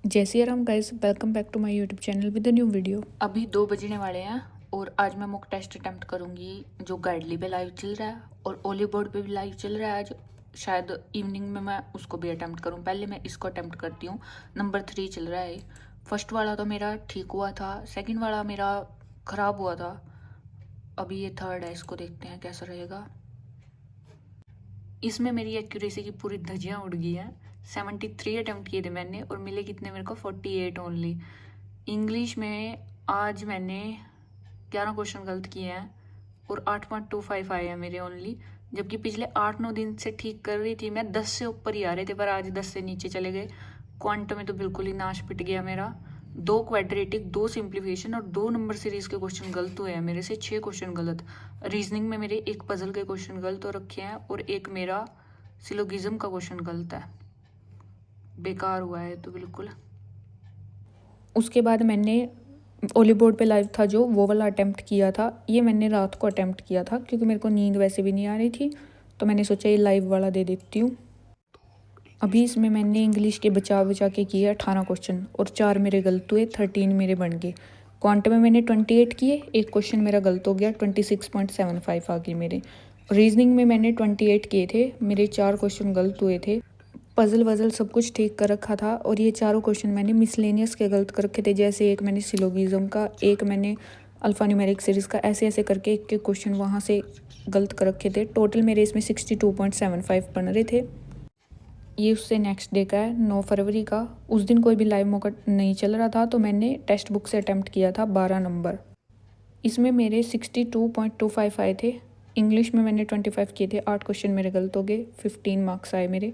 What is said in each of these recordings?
जय Siya Ram guys, welcome back to my YouTube channel with a new video. अभी 2 बजने वाले हैं और आज मैं मॉक टेस्ट अटेम्प्ट करूंगी जो गाइडली पे लाइव चल रहा है और ओली बोर्ड पे भी लाइव चल रहा है। आज शायद इवनिंग में मैं उसको भी अटेम्प्ट करूं। पहले मैं इसको अटेम्प्ट करती हूँ। नंबर 3 चल रहा है। फर्स्ट वाला तो मेरा ठीक हुआ था, सेकंड वाला मेरा ख़राब हुआ था। अभी ये थर्ड है, इसको देखते हैं कैसा रहेगा। इसमें मेरी एक्यूरेसी की पूरी धज्जियाँ उड़ गई हैं। 73 अटेम्प्ट किए थे मैंने और मिले कितने मेरे को, 48 ओनली। इंग्लिश में आज मैंने 11 क्वेश्चन गलत किए हैं और 8.25 आए हैं मेरे ओनली, जबकि पिछले 8-9 दिन से ठीक कर रही थी मैं। 10 से ऊपर ही आ रहे थे पर आज 10 से नीचे चले गए। क्वांटम में तो बिल्कुल ही नाश पिट गया मेरा। 2 क्वाड्रेटिक, 2 सिंप्लीफिकेशन और 2 नंबर सीरीज के क्वेश्चन गलत हुए हैं मेरे से। 6 क्वेश्चन गलत। रीजनिंग में मेरे एक पजल के क्वेश्चन गलत हो रखे हैं और एक मेरा सिलोगिज्म का क्वेश्चन गलत है। बेकार हुआ है तो बिल्कुल। उसके बाद मैंने ओली बोर्ड पे लाइव था जो वो वाला अटेम्प्ट किया था। ये मैंने रात को अटेम्प्ट किया था क्योंकि मेरे को नींद वैसे भी नहीं आ रही थी, तो मैंने सोचा ये लाइव वाला दे देती हूँ। अभी इसमें मैंने इंग्लिश के बचा के किए 18 क्वेश्चन और 4 मेरे गलत हुए, 13 मेरे बन गए। क्वांटम में मैंने 28 किए, एक क्वेश्चन मेरा गलत हो गया, 26.75 आ गए मेरे। रीजनिंग में मैंने 28 किए थे, मेरे 4 क्वेश्चन गलत हुए थे। पजल वजल सब कुछ ठीक कर रखा था और ये चारों क्वेश्चन मैंने मिसलेनियस के गलत कर रखे थे। जैसे एक मैंने सिलोगिज्म का, एक मैंने अल्फा न्यूमेरिक सीरीज़ का, ऐसे ऐसे करके एक एक क्वेश्चन वहाँ से गलत कर रखे थे। टोटल मेरे इसमें 62.75 बन रहे थे। ये उससे नेक्स्ट डे का है, 9 फरवरी का। उस दिन कोई भी लाइव मौका नहीं चल रहा था, तो मैंने टेक्स्ट बुक से अटैम्प्ट किया था 12 नंबर। इसमें मेरे 62.25 आए थे। इंग्लिश में मैंने 25 किए थे, 8 क्वेश्चन मेरे गलत हो गए, 15 मार्क्स आए मेरे।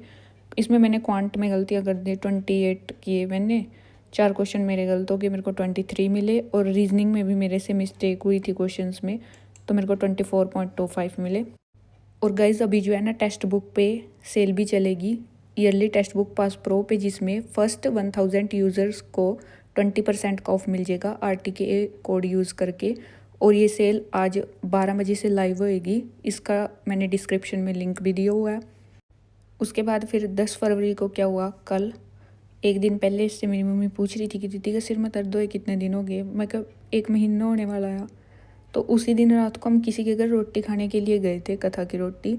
इसमें मैंने क्वांट में गलतियाँ कर दी, 28 किए मैंने, 4 क्वेश्चन मेरे गलत हो गए, मेरे को 23 मिले। और रीजनिंग में भी मेरे से मिस्टेक हुई थी क्वेश्चंस में, तो मेरे को 24.25 मिले। और गाइज अभी जो है ना, टेक्स्ट बुक पे सेल भी चलेगी, yearly text book pass pro पे, जिसमें फर्स्ट 1000 यूज़र्स को 20% का ऑफ मिल जाएगा RTK कोड यूज़ करके। और ये सेल आज 12 बजे से लाइव होएगी, इसका मैंने डिस्क्रिप्शन में लिंक भी दिया हुआ है। उसके बाद फिर 10 फरवरी को क्या हुआ, कल एक दिन पहले इससे मेरी मम्मी पूछ रही थी कि दीदी का सिर में दर्द है, कितने दिन हो गए। मैं कहा 1 महीना होने वाला है। तो उसी दिन रात को हम किसी के घर रोटी खाने के लिए गए थे, कथा की रोटी।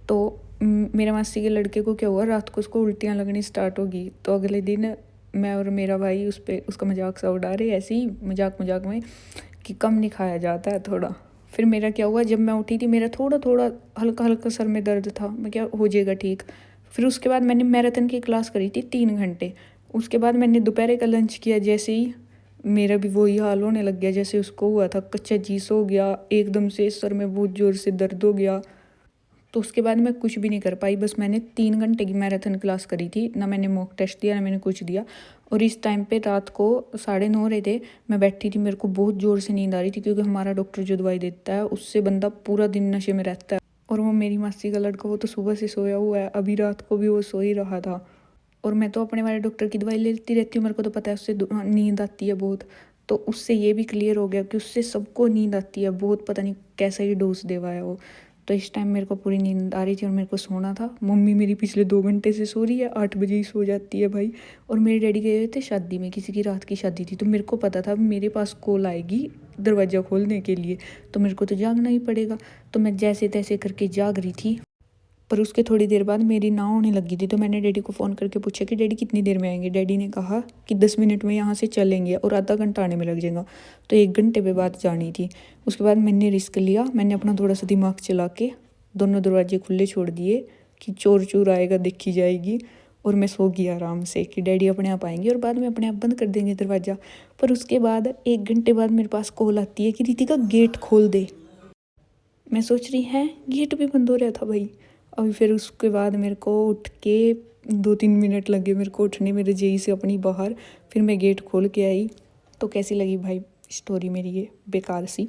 तो मेरे मासी के लड़के को क्या हुआ, रात को उसको उल्टियाँ लगनी स्टार्ट होगी। तो अगले दिन मैं और मेरा भाई उसका मजाक सा उड़ा रहे, ऐसे ही मजाक में, कि कम नहीं खाया जाता है थोड़ा। फिर मेरा क्या हुआ, जब मैं उठी थी मेरा थोड़ा थोड़ा हल्का हल्का सर में दर्द था। मैं क्या हो जाएगा ठीक। फिर उसके बाद मैंने मैराथन की क्लास करी थी 3 घंटे। उसके बाद मैंने दोपहर का लंच किया, जैसे ही मेरा भी वही हाल होने लग गया जैसे उसको हुआ था। कच्चा चीज़ हो गया, एकदम से सर में बहुत ज़ोर से दर्द हो गया। तो उसके बाद मैं कुछ भी नहीं कर पाई, बस मैंने 3 घंटे की मैराथन क्लास करी थी। ना मैंने मॉक टेस्ट दिया, ना मैंने कुछ दिया। और इस टाइम पे रात को 9:30 हो रहे थे, मैं बैठी थी, मेरे को बहुत ज़ोर से नींद आ रही थी, क्योंकि हमारा डॉक्टर जो दवाई देता है उससे बंदा पूरा दिन नशे में रहता है। और वो मेरी मासी का लड़का, वो तो सुबह से सोया हुआ है, अभी रात को भी वो सो ही रहा था। और मैं तो अपने वाले डॉक्टर की दवाई लेती रहती हूँ, मेरे को तो पता है उससे नींद आती है बहुत। तो उससे ये भी क्लियर हो गया कि उससे सबको नींद आती है बहुत, पता नहीं कैसा ही डोज देवा है वो। तो इस टाइम मेरे को पूरी नींद आ रही थी और मेरे को सोना था। मम्मी मेरी पिछले 2 घंटे से सो रही है, 8 बजे ही सो जाती है भाई। और मेरे डैडी गए हुए थे शादी में, किसी की रात की शादी थी, तो मेरे को पता था मेरे पास कॉल आएगी दरवाज़ा खोलने के लिए, तो मेरे को तो जागना ही पड़ेगा। तो मैं जैसे तैसे करके जाग रही थी। पर उसके थोड़ी देर बाद मेरी ना होने लगी थी, तो मैंने डैडी को फ़ोन करके पूछा कि डैडी कितनी देर में आएंगे। डैडी ने कहा कि 10 मिनट में यहाँ से चलेंगे और आधा घंटा आने में लग जाएगा। तो 1 घंटे पे बाद जानी थी। उसके बाद मैंने रिस्क लिया, मैंने अपना थोड़ा सा दिमाग चला के दोनों दरवाजे खुले छोड़ दिए कि चोर चोर आएगा देखी जाएगी। और मैं सो गई आराम से कि डैडी अपने आप आएंगे और बाद में अपने आप बंद कर देंगे दरवाज़ा। पर उसके बाद 1 घंटे बाद मेरे पास कॉल आती है कि रितिका गेट खोल दे। मैं सोच रही है गेट भी बंद हो रहा था भाई। अभी फिर उसके बाद मेरे को उठ के 2-3 मिनट लगे मेरे को उठने में रजाई से अपनी बाहर। फिर मैं गेट खोल के आई। तो कैसी लगी भाई स्टोरी मेरी ये बेकार सी।